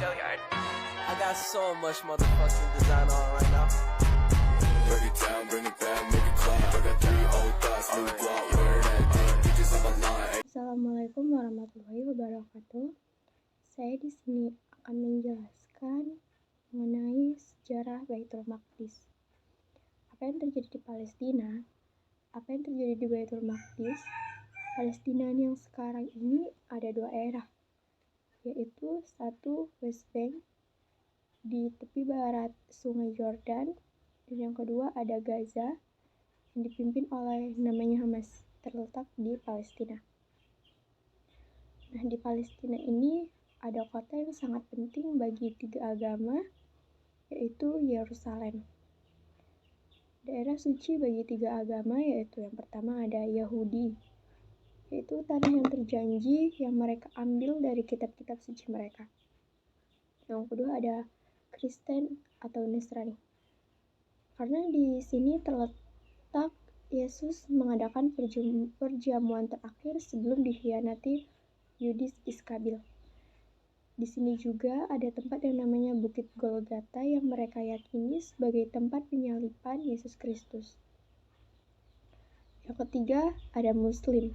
I got so much motherfucking design on right now. Break it down, bring it back, make it clap. I got 3 old thoughts, new block, where that thing, bitches on my line. Assalamualaikum warahmatullahi wabarakatuh. Saya di sini akan menjelaskan mengenai sejarah Baitul Maqdis. Apa yang terjadi di Palestina? Apa yang terjadi di Baitul Maqdis? Palestina yang sekarang ini ada 2 era, yaitu satu West Bank di tepi barat Sungai Yordan, dan yang kedua ada Gaza yang dipimpin oleh namanya Hamas, terletak di Palestina. Nah, di Palestina ini ada kota yang sangat penting bagi 3 agama, yaitu Yerusalem. Daerah suci bagi 3 agama yaitu yang pertama ada Yahudi, yaitu tanah yang terjanji yang mereka ambil dari kitab-kitab suci mereka. Yang kedua ada Kristen atau Nasrani. Karena di sini terletak Yesus mengadakan perjamuan terakhir sebelum dikhianati Yudas Iskariot. Di sini juga ada tempat yang namanya Bukit Golgota yang mereka yakini sebagai tempat penyaliban Yesus Kristus. Yang ketiga ada Muslim.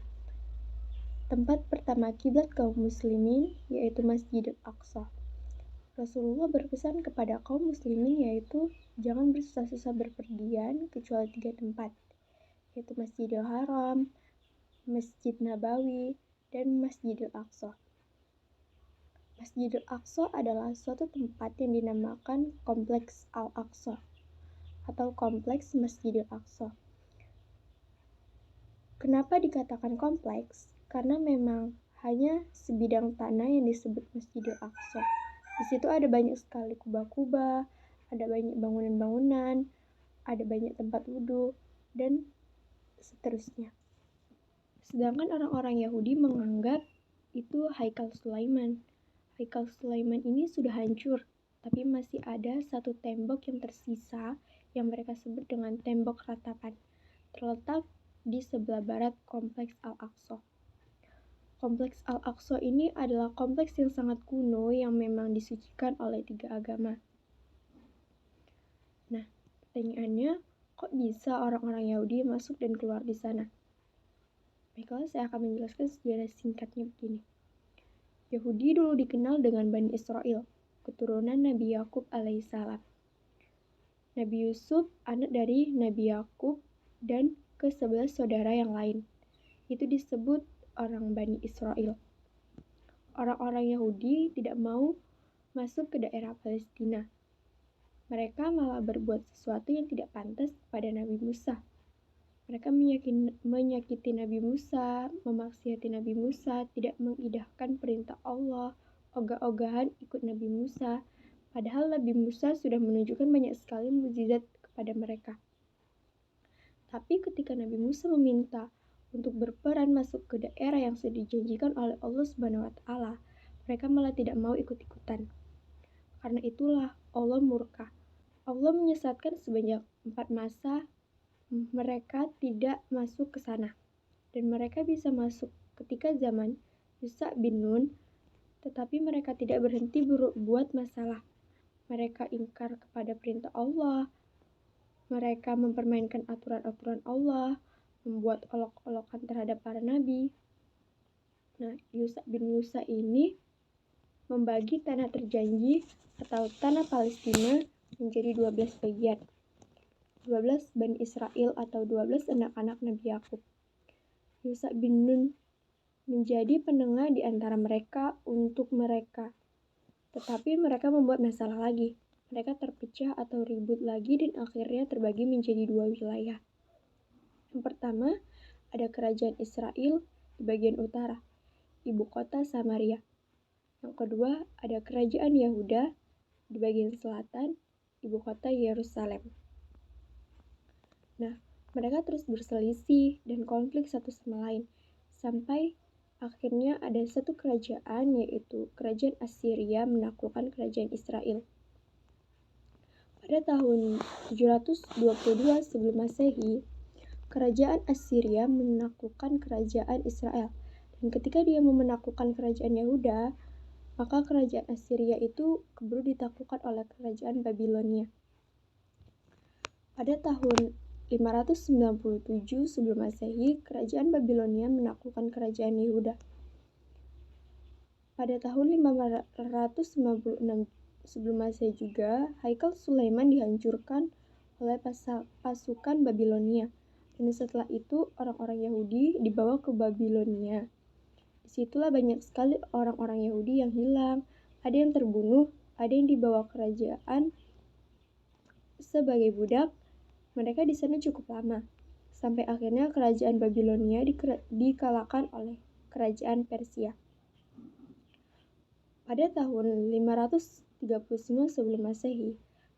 Tempat pertama kiblat kaum muslimin yaitu Masjidil Aqsa. Rasulullah berpesan kepada kaum muslimin yaitu jangan bersusah-susah berpergian kecuali 3 tempat, yaitu Masjidil Haram, Masjid Nabawi, dan Masjidil Aqsa. Masjidil Aqsa adalah suatu tempat yang dinamakan Kompleks Al-Aqsa atau Kompleks Masjidil Aqsa. Kenapa dikatakan kompleks? Karena memang hanya sebidang tanah yang disebut Masjidil Aqsa. Di situ ada banyak sekali kubah-kubah, ada banyak bangunan-bangunan, ada banyak tempat wudhu, dan seterusnya. Sedangkan orang-orang Yahudi menganggap itu Haikal Sulaiman. Haikal Sulaiman ini sudah hancur, tapi masih ada satu tembok yang tersisa yang mereka sebut dengan tembok ratapan, terletak di sebelah barat Kompleks Al-Aqsa. Kompleks Al-Aqsa ini adalah kompleks yang sangat kuno yang memang disucikan oleh 3 agama. Nah, pertanyaannya, kok bisa orang-orang Yahudi masuk dan keluar di sana? Baiklah, saya akan menjelaskan sejarah singkatnya begini. Yahudi dulu dikenal dengan Bani Israel, keturunan Nabi Yakub alaihissalam. Nabi Yusuf anak dari Nabi Yakub dan ke-11 saudara yang lain. Itu disebut orang Bani Israel. Orang-orang Yahudi tidak mau masuk ke daerah Palestina. Mereka malah berbuat sesuatu yang tidak pantas kepada Nabi Musa. Mereka menyakiti Nabi Musa, memaksiati Nabi Musa, tidak mengindahkan perintah Allah, ogah-ogahan ikut Nabi Musa, padahal Nabi Musa sudah menunjukkan banyak sekali mukjizat kepada mereka. Tapi ketika Nabi Musa meminta untuk berperan masuk ke daerah yang sudah dijanjikan oleh Allah Subhanahu wa Ta'ala, mereka malah tidak mau ikut-ikutan. Karena itulah Allah murka. Allah menyesatkan sebanyak 4 masa mereka tidak masuk ke sana, dan mereka bisa masuk ketika zaman Yusha bin Nun, tetapi mereka tidak berhenti berbuat masalah. Mereka ingkar kepada perintah Allah, mereka mempermainkan aturan-aturan Allah, membuat olok-olokan terhadap para nabi. Nah, Yusha bin Musa ini membagi tanah terjanji atau tanah Palestina menjadi 12 bagian. 12 Bani Israel atau 12 anak-anak Nabi Yakub. Yusha bin Nun menjadi penengah di antara mereka untuk mereka. Tetapi mereka membuat masalah lagi. Mereka terpecah atau ribut lagi dan akhirnya terbagi menjadi 2 wilayah. Yang pertama, ada kerajaan Israel di bagian utara, ibu kota Samaria. Yang kedua, ada kerajaan Yahuda di bagian selatan, ibu kota Yerusalem. Nah, mereka terus berselisih dan konflik satu sama lain, sampai akhirnya ada satu kerajaan, yaitu kerajaan Assyria menaklukkan kerajaan Israel. Pada tahun 722 sebelum Masehi, kerajaan Assyria menaklukkan kerajaan Israel. Dan ketika dia menaklukkan kerajaan Yehuda, maka kerajaan Assyria itu keburu ditaklukkan oleh kerajaan Babilonia. Pada tahun 597 sebelum Masehi, kerajaan Babilonia menaklukkan kerajaan Yehuda. Pada tahun 596 sebelum Masehi juga, Haikal Sulaiman dihancurkan oleh pasukan Babilonia. Dan setelah itu, orang-orang Yahudi dibawa ke Babilonia. Disitulah banyak sekali orang-orang Yahudi yang hilang. Ada yang terbunuh, ada yang dibawa kerajaan sebagai budak. Mereka di sana cukup lama, sampai akhirnya kerajaan Babilonia dikalahkan oleh kerajaan Persia. Pada tahun 539 sebelum Masehi,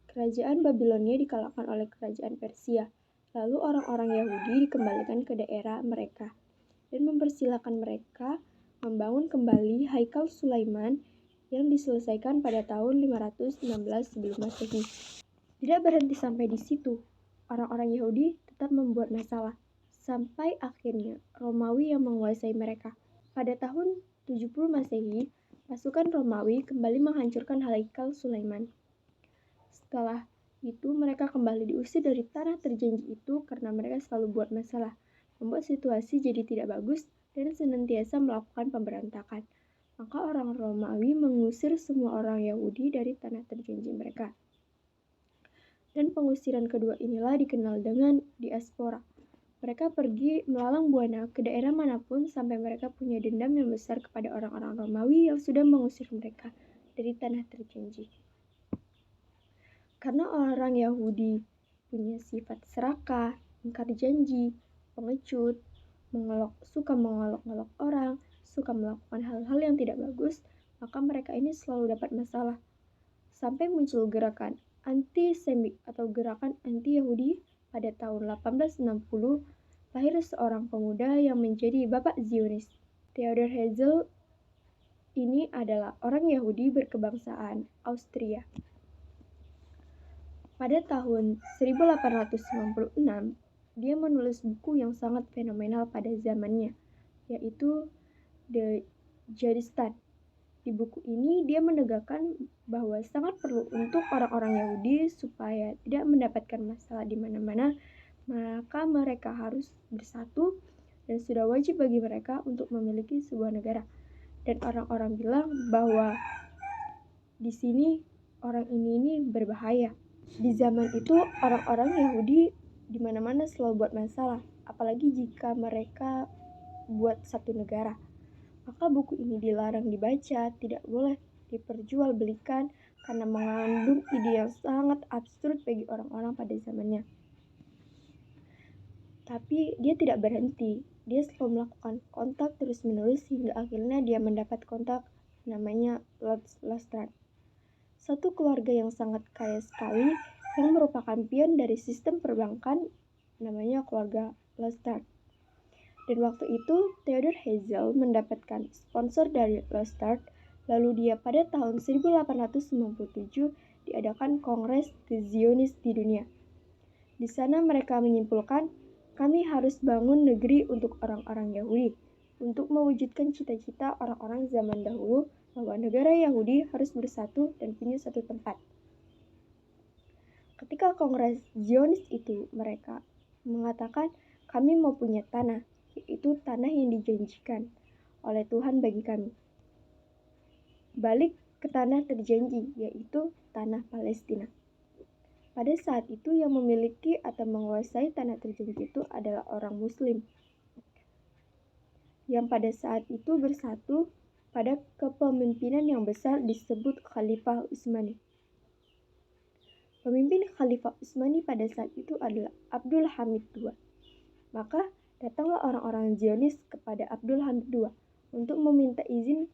kerajaan Babilonia dikalahkan oleh kerajaan Persia. Lalu orang-orang Yahudi dikembalikan ke daerah mereka dan mempersilahkan mereka membangun kembali Haikal Sulaiman yang diselesaikan pada tahun 516 sebelum Masehi. Tidak berhenti sampai di situ. Orang-orang Yahudi tetap membuat masalah, sampai akhirnya Romawi yang menguasai mereka. Pada tahun 70 Masehi, pasukan Romawi kembali menghancurkan Haikal Sulaiman. Setelah itu, mereka kembali diusir dari tanah terjanji itu karena mereka selalu buat masalah, membuat situasi jadi tidak bagus dan senantiasa melakukan pemberontakan. Maka orang Romawi mengusir semua orang Yahudi dari tanah terjanji mereka. Dan pengusiran kedua inilah dikenal dengan diaspora. Mereka pergi melalang buana ke daerah manapun sampai mereka punya dendam yang besar kepada orang-orang Romawi yang sudah mengusir mereka dari tanah terjanji. Karena orang Yahudi punya sifat serakah, ingkar janji, pengecut, suka mengolok-olok orang, suka melakukan hal-hal yang tidak bagus, maka mereka ini selalu dapat masalah. Sampai muncul gerakan anti-Semit atau gerakan anti-Yahudi pada tahun 1860, lahir seorang pemuda yang menjadi Bapak Zionis. Theodor Herzl ini adalah orang Yahudi berkebangsaan Austria. Pada tahun 1896, dia menulis buku yang sangat fenomenal pada zamannya, yaitu The Jihadistan. Di buku ini dia menegakkan bahwa sangat perlu untuk orang-orang Yahudi supaya tidak mendapatkan masalah di mana-mana, maka mereka harus bersatu dan sudah wajib bagi mereka untuk memiliki sebuah negara. Dan orang-orang bilang bahwa di sini orang ini berbahaya. Di zaman itu orang-orang Yahudi di mana-mana selalu buat masalah, apalagi jika mereka buat satu negara. Maka buku ini dilarang dibaca, tidak boleh diperjualbelikan karena mengandung ide yang sangat absurd bagi orang-orang pada zamannya. Tapi dia tidak berhenti, dia selalu melakukan kontak terus-menerus hingga akhirnya dia mendapat kontak namanya Lord Lestrade. Satu keluarga yang sangat kaya sekali yang merupakan pion dari sistem perbankan namanya keluarga Lestrade. Dan waktu itu Theodor Herzl mendapatkan sponsor dari Lestrade, lalu dia pada tahun 1897 diadakan Kongres Zionis di dunia. Di sana mereka menyimpulkan, kami harus bangun negeri untuk orang-orang Yahudi, untuk mewujudkan cita-cita orang-orang zaman dahulu bahwa negara Yahudi harus bersatu dan punya satu tempat. Ketika Kongres Zionis itu mereka mengatakan, kami mau punya tanah, yaitu tanah yang dijanjikan oleh Tuhan bagi kami. Balik ke tanah terjanji, yaitu tanah Palestina. Pada saat itu yang memiliki atau menguasai tanah terjanji itu adalah orang Muslim, yang pada saat itu bersatu pada kepemimpinan yang besar disebut Khalifah Utsmani. Pemimpin Khalifah Utsmani pada saat itu adalah Abdul Hamid II. Maka datanglah orang-orang Zionis kepada Abdul Hamid II untuk meminta izin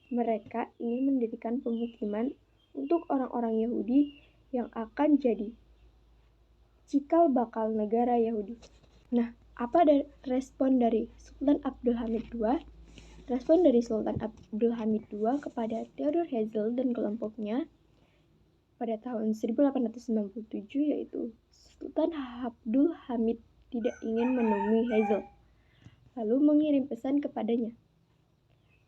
mereka ingin mendirikan pemukiman untuk orang-orang Yahudi yang akan jadi cikal bakal negara Yahudi. Nah, apa respon dari Sultan Abdul Hamid II? Respon dari Sultan Abdul Hamid II kepada Theodor Herzl dan kelompoknya pada tahun 1897 yaitu Sultan Abdul Hamid tidak ingin menemui Herzl, lalu mengirim pesan kepadanya.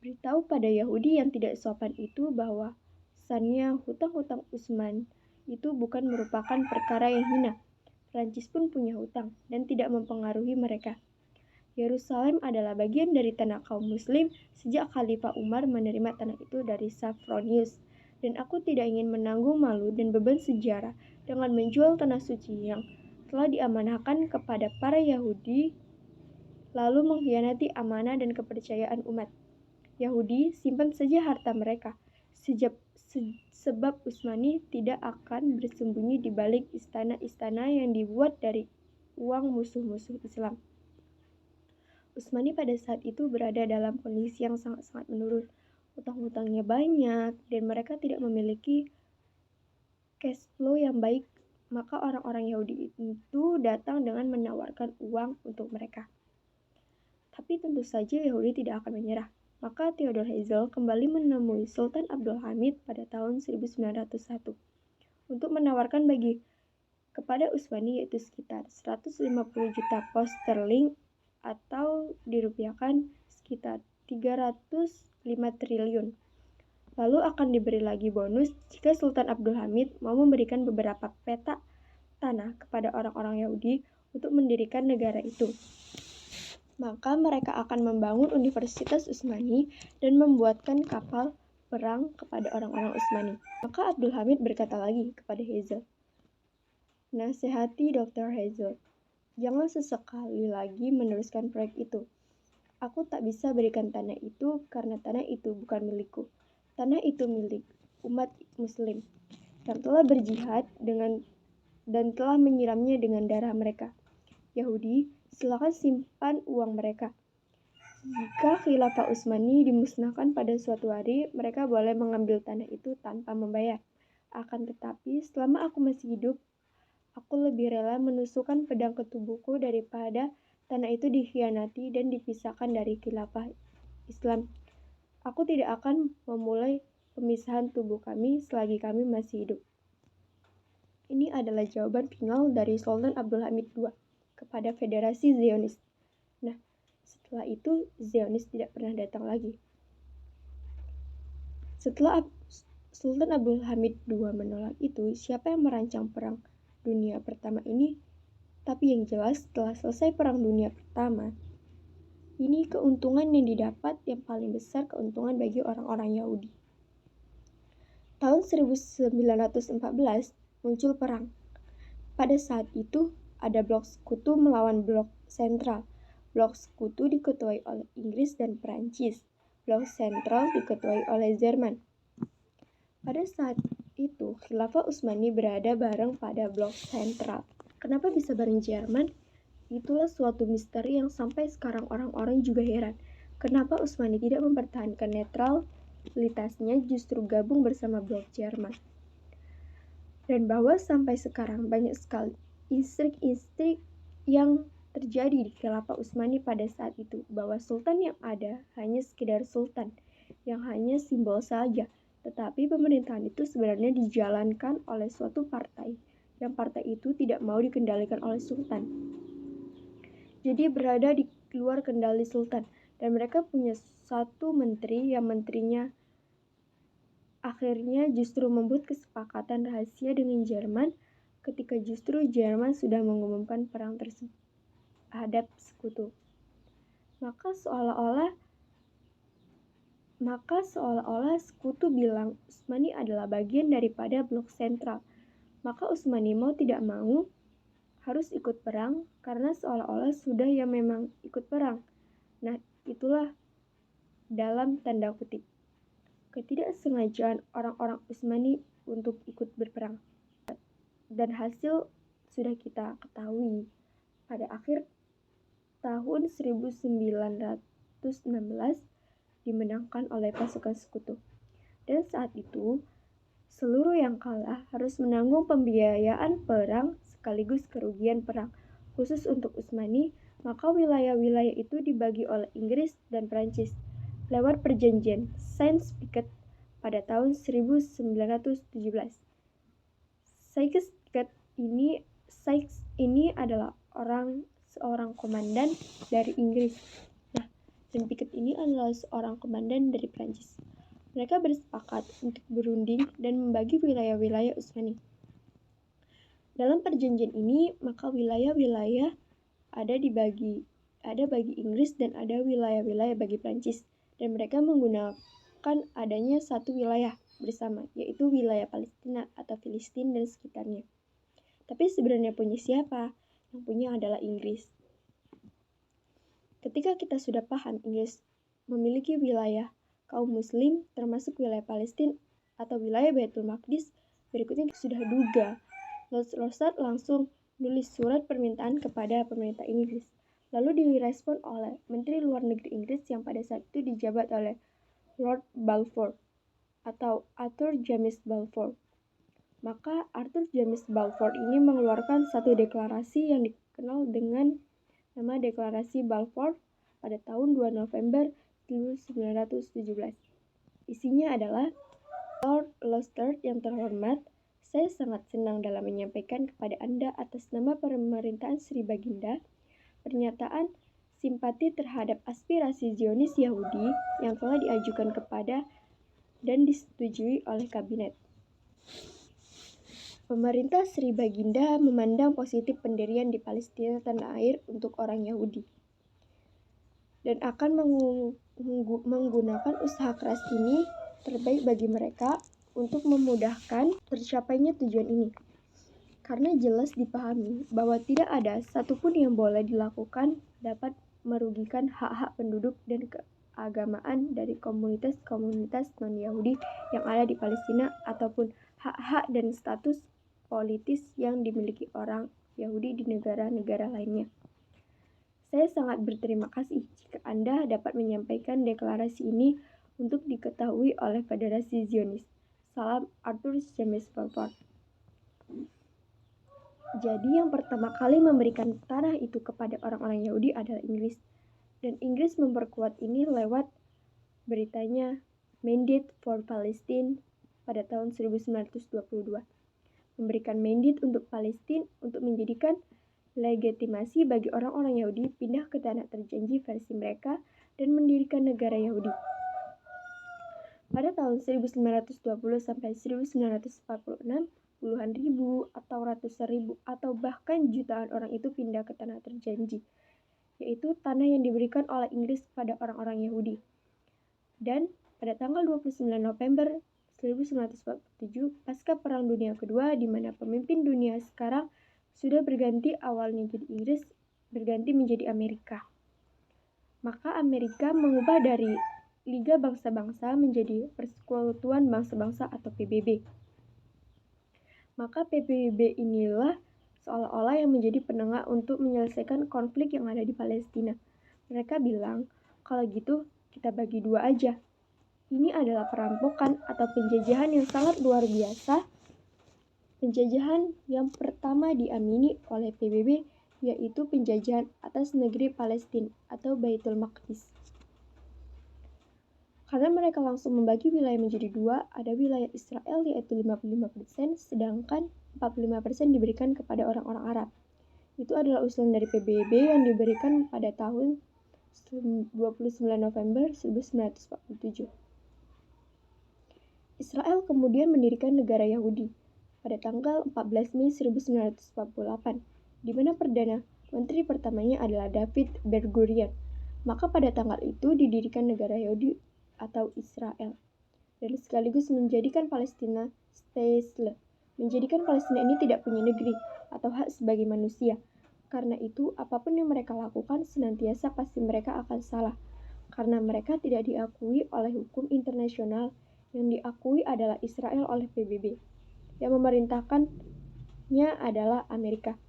beritahu pada Yahudi yang tidak sopan itu bahwa sannya hutang-hutang Utsman itu bukan merupakan perkara yang hina. Prancis pun punya hutang dan tidak mempengaruhi mereka. Yerusalem adalah bagian dari tanah kaum muslim sejak Khalifah Umar menerima tanah itu dari Safronius. Dan aku tidak ingin menanggung malu dan beban sejarah dengan menjual tanah suci yang telah diamanahkan kepada para Yahudi lalu mengkhianati amanah dan kepercayaan umat. Yahudi simpan saja harta mereka, sebab Utsmani tidak akan bersembunyi di balik istana-istana yang dibuat dari uang musuh-musuh Islam. Utsmani pada saat itu berada dalam kondisi yang sangat-sangat menurun. Hutang-hutangnya banyak dan mereka tidak memiliki cash flow yang baik. Maka orang-orang Yahudi itu datang dengan menawarkan uang untuk mereka. Tapi tentu saja Yahudi tidak akan menyerah. Maka Theodor Herzl kembali menemui Sultan Abdul Hamid pada tahun 1901 untuk menawarkan bagi kepada Utsmani yaitu sekitar 150 juta pound sterling atau dirupiahkan sekitar 305 triliun. Lalu akan diberi lagi bonus jika Sultan Abdul Hamid mau memberikan beberapa petak tanah kepada orang-orang Yahudi untuk mendirikan negara itu. Maka mereka akan membangun Universitas Utsmani dan membuatkan kapal perang kepada orang-orang Utsmani. Maka Abdul Hamid berkata lagi kepada Herzl, "Nasihati Dr. Herzl, jangan sesekali lagi meneruskan proyek itu. Aku tak bisa berikan tanah itu karena tanah itu bukan milikku. Tanah itu milik umat muslim yang telah berjihad dan telah menyiramnya dengan darah mereka. Yahudi, silakan simpan uang mereka. Jika Khilafah Utsmani dimusnahkan pada suatu hari, mereka boleh mengambil tanah itu tanpa membayar. Akan tetapi, selama aku masih hidup, aku lebih rela menusukkan pedang ke tubuhku daripada tanah itu dikhianati dan dipisahkan dari khilafah Islam. Aku tidak akan memulai pemisahan tubuh kami selagi kami masih hidup." Ini adalah jawaban final dari Sultan Abdul Hamid II kepada Federasi Zionis. Nah, setelah itu Zionis tidak pernah datang lagi. Setelah Sultan Abdul Hamid II menolak itu, siapa yang merancang Perang Dunia Pertama ini? Tapi yang jelas setelah selesai Perang Dunia Pertama, ini keuntungan yang didapat yang paling besar keuntungan bagi orang-orang Yahudi. Tahun 1914 muncul perang. Pada saat itu ada blok sekutu melawan blok sentral. Blok sekutu diketuai oleh Inggris dan Perancis. Blok sentral diketuai oleh Jerman. Pada saat itu Khilafah Utsmani berada bareng pada blok sentral. Kenapa bisa bareng Jerman? Itulah suatu misteri yang sampai sekarang orang-orang juga heran. Kenapa Utsmani tidak mempertahankan netralitasnya justru gabung bersama blok Jerman? Dan bahwa sampai sekarang banyak sekali intrik-intrik yang terjadi di Khilafah Utsmani pada saat itu, bahwa sultan yang ada hanya sekedar sultan, yang hanya simbol saja, tetapi pemerintahan itu sebenarnya dijalankan oleh suatu partai, yang partai itu tidak mau dikendalikan oleh sultan. Jadi berada di luar kendali sultan, dan mereka punya satu menteri yang menterinya akhirnya justru membuat kesepakatan rahasia dengan Jerman ketika justru Jerman sudah mengumumkan perang terhadap sekutu. Maka seolah-olah sekutu bilang Utsmani adalah bagian daripada blok sentral. Maka Utsmani mau tidak mau harus ikut perang karena seolah-olah sudah ya memang ikut perang. Nah, itulah dalam tanda kutip ketidaksengajaan orang-orang Utsmani untuk ikut berperang. Dan hasil sudah kita ketahui pada akhir tahun 1916 dimenangkan oleh pasukan sekutu. Dan saat itu seluruh yang kalah harus menanggung pembiayaan perang sekaligus kerugian perang. Khusus untuk Utsmani, maka wilayah-wilayah itu dibagi oleh Inggris dan Prancis lewat perjanjian Sykes-Picot pada tahun 1917. Sykes-Picot ini adalah seorang komandan dari Inggris. Nah, dan Piket ini adalah seorang komandan dari Prancis. Mereka bersepakat untuk berunding dan membagi wilayah-wilayah Utsmani. Dalam perjanjian ini, maka wilayah-wilayah ada bagi Inggris dan ada wilayah-wilayah bagi Prancis, dan mereka menggunakan adanya satu wilayah bersama, yaitu wilayah Palestina atau Filistin dan sekitarnya. Tapi sebenarnya punya siapa? Yang punya adalah Inggris. Ketika kita sudah paham Inggris memiliki wilayah kaum muslim termasuk wilayah Palestina atau wilayah Baitul Maqdis, berikutnya sudah duga. Lord Rothschild langsung nulis surat permintaan kepada pemerintah Inggris. Lalu direspon oleh Menteri Luar Negeri Inggris yang pada saat itu dijabat oleh Lord Balfour atau Arthur James Balfour. Maka Arthur James Balfour ini mengeluarkan satu deklarasi yang dikenal dengan nama Deklarasi Balfour pada tahun 2 November 1917. Isinya adalah, Lord Rothschild yang terhormat, saya sangat senang dalam menyampaikan kepada Anda atas nama pemerintahan Sri Baginda pernyataan simpati terhadap aspirasi Zionis Yahudi yang telah diajukan kepada dan disetujui oleh kabinet. Pemerintah Sri Baginda memandang positif pendirian di Palestina tanah air untuk orang Yahudi dan akan menggunakan usaha keras ini terbaik bagi mereka untuk memudahkan tercapainya tujuan ini. Karena jelas dipahami bahwa tidak ada satupun yang boleh dilakukan dapat merugikan hak-hak penduduk dan keagamaan dari komunitas-komunitas non-Yahudi yang ada di Palestina ataupun hak-hak dan status politis yang dimiliki orang Yahudi di negara-negara lainnya. Saya sangat berterima kasih jika Anda dapat menyampaikan deklarasi ini untuk diketahui oleh Federasi Zionis. Salam, Arthur James Balfour. Jadi yang pertama kali memberikan tanah itu kepada orang-orang Yahudi adalah Inggris. Dan Inggris memperkuat ini lewat beritanya Mandate for Palestine pada tahun 1922. Memberikan mandate untuk Palestina untuk menjadikan legitimasi bagi orang-orang Yahudi pindah ke tanah terjanji versi mereka dan mendirikan negara Yahudi. Pada tahun 1920 sampai 1946, puluhan ribu atau ratusan ribu atau bahkan jutaan orang itu pindah ke tanah terjanji, yaitu tanah yang diberikan oleh Inggris kepada orang-orang Yahudi. Dan pada tanggal 29 November 1947, pasca Perang Dunia Kedua, di mana pemimpin dunia sekarang sudah berganti, awalnya jadi Inggris, berganti menjadi Amerika. Maka Amerika mengubah dari Liga Bangsa-Bangsa menjadi Persekutuan Bangsa-Bangsa atau PBB. Maka PBB inilah seolah-olah yang menjadi penengah untuk menyelesaikan konflik yang ada di Palestina. Mereka bilang, kalau gitu kita bagi dua aja. Ini adalah perampokan atau penjajahan yang sangat luar biasa. Penjajahan yang pertama diamini oleh PBB yaitu penjajahan atas negeri Palestina atau Baitul Maqdis. Karena mereka langsung membagi wilayah menjadi dua, ada wilayah Israel yaitu 55%, sedangkan 45% diberikan kepada orang-orang Arab. Itu adalah usulan dari PBB yang diberikan pada tahun 29 November 1947. Israel kemudian mendirikan negara Yahudi pada tanggal 14 Mei 1948, di mana Perdana Menteri pertamanya adalah David Ben-Gurion. Maka pada tanggal itu didirikan negara Yahudi atau Israel, dan sekaligus menjadikan Palestina stateless. Menjadikan Palestina ini tidak punya negeri atau hak sebagai manusia. Karena itu, apapun yang mereka lakukan senantiasa pasti mereka akan salah, karena mereka tidak diakui oleh hukum internasional. Yang diakui adalah Israel oleh PBB. Yang memerintahkannya adalah Amerika.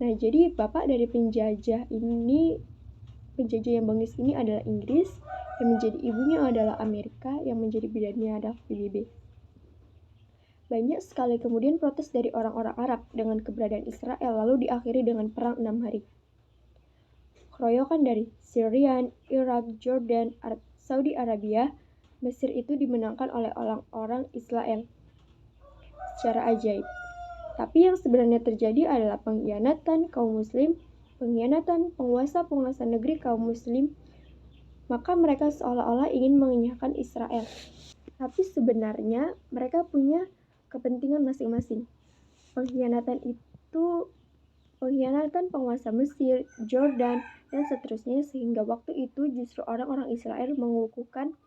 Nah, jadi bapak dari penjajah yang bengis ini adalah Inggris, yang menjadi ibunya adalah Amerika, yang menjadi bidannya adalah PBB. Banyak sekali kemudian protes dari orang-orang Arab dengan keberadaan Israel, lalu diakhiri dengan perang 6 hari. Keroyokan dari Syria, Irak, Jordan, Saudi Arabia, Mesir itu dimenangkan oleh orang-orang Israel secara ajaib. Tapi yang sebenarnya terjadi adalah pengkhianatan kaum muslim, pengkhianatan penguasa negeri kaum muslim, maka mereka seolah-olah ingin mengenyahkan Israel. Tapi sebenarnya mereka punya kepentingan masing-masing. Pengkhianatan penguasa Mesir, Jordan, dan seterusnya, sehingga waktu itu justru orang-orang Israel mengukuhkan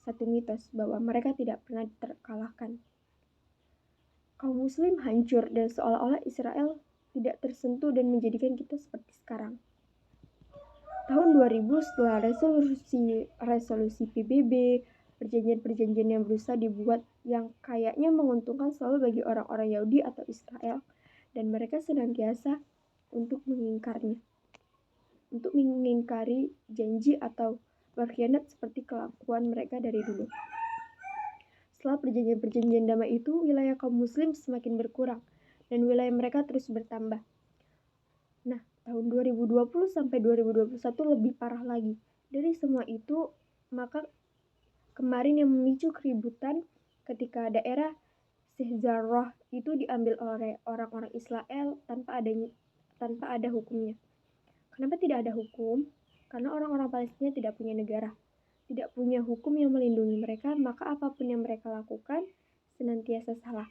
satu mitos bahwa mereka tidak pernah terkalahkan. Kaum muslim hancur dan seolah-olah Israel tidak tersentuh dan menjadikan kita seperti sekarang. Tahun 2000 setelah resolusi PBB, perjanjian-perjanjian yang berusaha dibuat yang kayaknya menguntungkan selalu bagi orang-orang Yahudi atau Israel, dan mereka senantiasa untuk mengingkari janji atau berkhianat seperti kelakuan mereka dari dulu. Setelah perjanjian-perjanjian damai itu, wilayah kaum muslim semakin berkurang dan wilayah mereka terus bertambah. Nah, tahun 2020 sampai 2021 lebih parah lagi. Dari semua itu, maka kemarin yang memicu keributan ketika daerah Sheikh Jarrah itu diambil oleh orang-orang Israel tanpa ada hukumnya. Kenapa tidak ada hukum? Karena orang-orang Palestina tidak punya negara, tidak punya hukum yang melindungi mereka, maka apapun yang mereka lakukan senantiasa salah.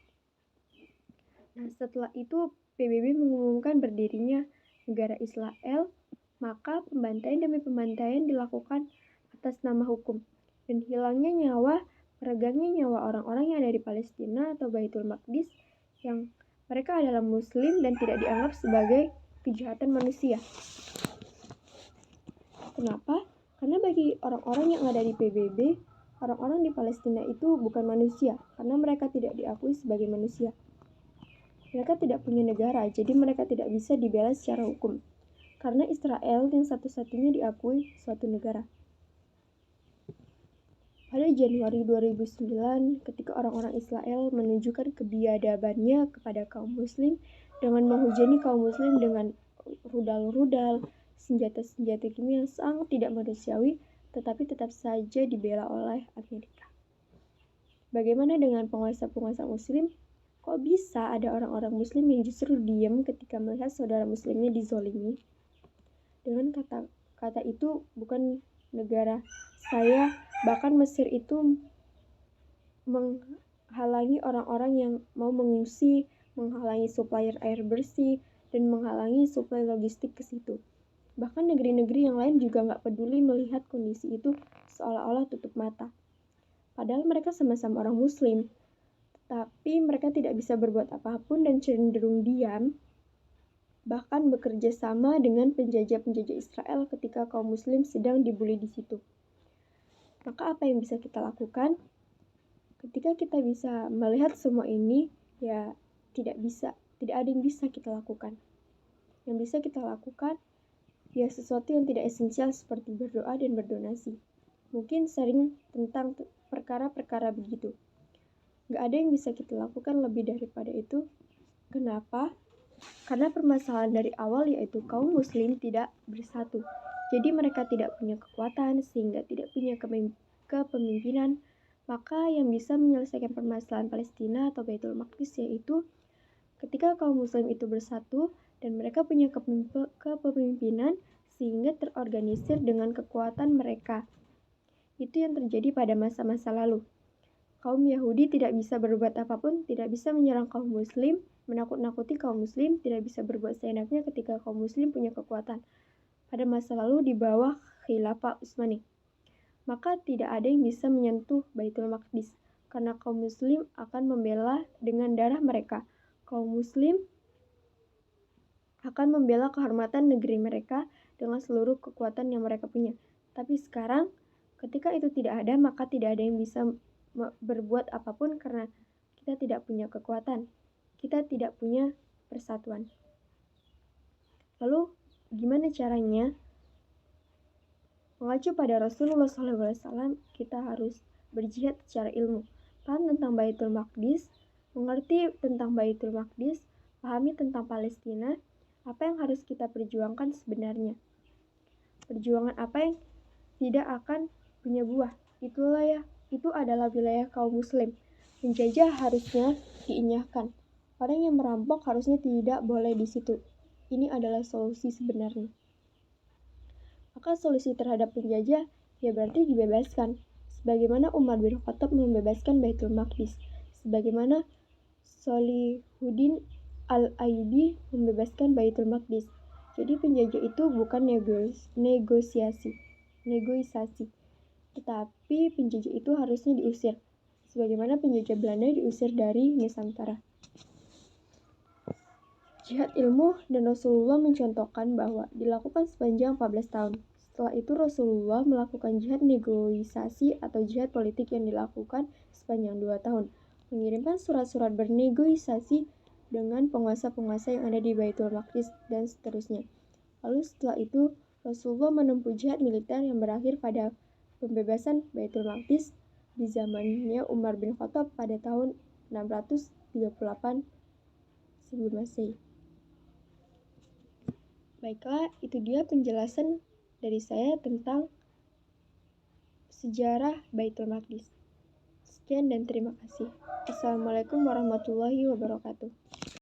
Nah, setelah itu PBB mengumumkan berdirinya negara Israel, maka pembantaian demi pembantaian dilakukan atas nama hukum, dan meregangnya nyawa orang-orang yang ada di Palestina atau Baitul Maqdis yang mereka adalah muslim dan tidak dianggap sebagai kejahatan manusia. Kenapa? Karena bagi orang-orang yang ada di PBB, orang-orang di Palestina itu bukan manusia, karena mereka tidak diakui sebagai manusia. Mereka tidak punya negara, jadi mereka tidak bisa dibela secara hukum. Karena Israel yang satu-satunya diakui suatu negara. Pada Januari 2009, ketika orang-orang Israel menunjukkan kebiadabannya kepada kaum muslim dengan menghujani kaum muslim dengan rudal-rudal, senjata-senjata kimia yang sangat tidak manusiawi, tetapi tetap saja dibela oleh Amerika. Bagaimana dengan penguasa-penguasa muslim? Kok bisa ada orang-orang muslim yang justru diam ketika melihat saudara muslimnya dizolimi? Dengan kata itu bukan negara saya, bahkan Mesir itu menghalangi orang-orang yang mau mengungsi, menghalangi supplier air bersih, dan menghalangi suplai logistik ke situ. Bahkan negeri-negeri yang lain juga nggak peduli melihat kondisi itu, seolah-olah tutup mata. Padahal mereka sama-sama orang muslim, tapi mereka tidak bisa berbuat apapun dan cenderung diam, bahkan bekerja sama dengan penjajah-penjajah Israel ketika kaum muslim sedang dibully di situ. Maka apa yang bisa kita lakukan? Ketika kita bisa melihat semua ini, ya tidak ada yang bisa kita lakukan. Yang bisa kita lakukan ya sesuatu yang tidak esensial seperti berdoa dan berdonasi. Mungkin sering tentang perkara-perkara begitu. Gak ada yang bisa kita lakukan lebih daripada itu. Kenapa? Karena permasalahan dari awal yaitu kaum muslim tidak bersatu. Jadi mereka tidak punya kekuatan sehingga tidak punya kepemimpinan. Maka yang bisa menyelesaikan permasalahan Palestina atau Baitul Maqdis yaitu ketika kaum muslim itu bersatu dan mereka punya kepemimpinan sehingga terorganisir dengan kekuatan mereka. Itu yang terjadi pada masa-masa lalu. Kaum Yahudi tidak bisa berbuat apapun, tidak bisa menyerang kaum muslim, menakut-nakuti kaum muslim, tidak bisa berbuat seenaknya ketika kaum muslim punya kekuatan. Pada masa lalu di bawah Khilafah Utsmani. Maka tidak ada yang bisa menyentuh Baitul Maqdis, karena kaum muslim akan membela dengan darah mereka. Kaum muslim akan membela kehormatan negeri mereka dengan seluruh kekuatan yang mereka punya. Tapi sekarang, ketika itu tidak ada, maka tidak ada yang bisa berbuat apapun karena kita tidak punya kekuatan. Kita tidak punya persatuan. Lalu, gimana caranya? Mengacu pada Rasulullah SAW, kita harus berjihad secara ilmu. Paham tentang Baitul Maqdis, mengerti tentang Baitul Maqdis, pahami tentang Palestina, apa yang harus kita perjuangkan sebenarnya. Perjuangan apa yang tidak akan punya buah. Itu adalah wilayah kaum muslim. Penjajah harusnya diinyahkan. Orang yang merampok harusnya tidak boleh di situ. Ini adalah solusi sebenarnya. Maka solusi terhadap penjajah ya berarti dibebaskan. Sebagaimana Umar bin Khattab membebaskan Baitul Maqdis, sebagaimana Solihuddin Al-Ayyubi membebaskan Baitul Maqdis. Jadi penjajah itu bukan negosiasi, tetapi penjajah itu harusnya diusir, sebagaimana penjajah Belanda diusir dari Nusantara. Jihad ilmu dan Rasulullah mencontohkan bahwa dilakukan sepanjang 14 tahun. Setelah itu Rasulullah melakukan jihad negosiasi atau jihad politik yang dilakukan sepanjang 2 tahun. Mengirimkan surat-surat bernegosiasi dengan penguasa-penguasa yang ada di Baitul Maqdis dan seterusnya. Lalu setelah itu Rasulullah menempuh jihad militer yang berakhir pada pembebasan Baitul Maqdis di zamannya Umar bin Khattab pada tahun 638 sebelum Masehi. Baiklah, itu dia penjelasan dari saya tentang sejarah Baitul Maqdis. Sekian dan terima kasih. Assalamualaikum warahmatullahi wabarakatuh.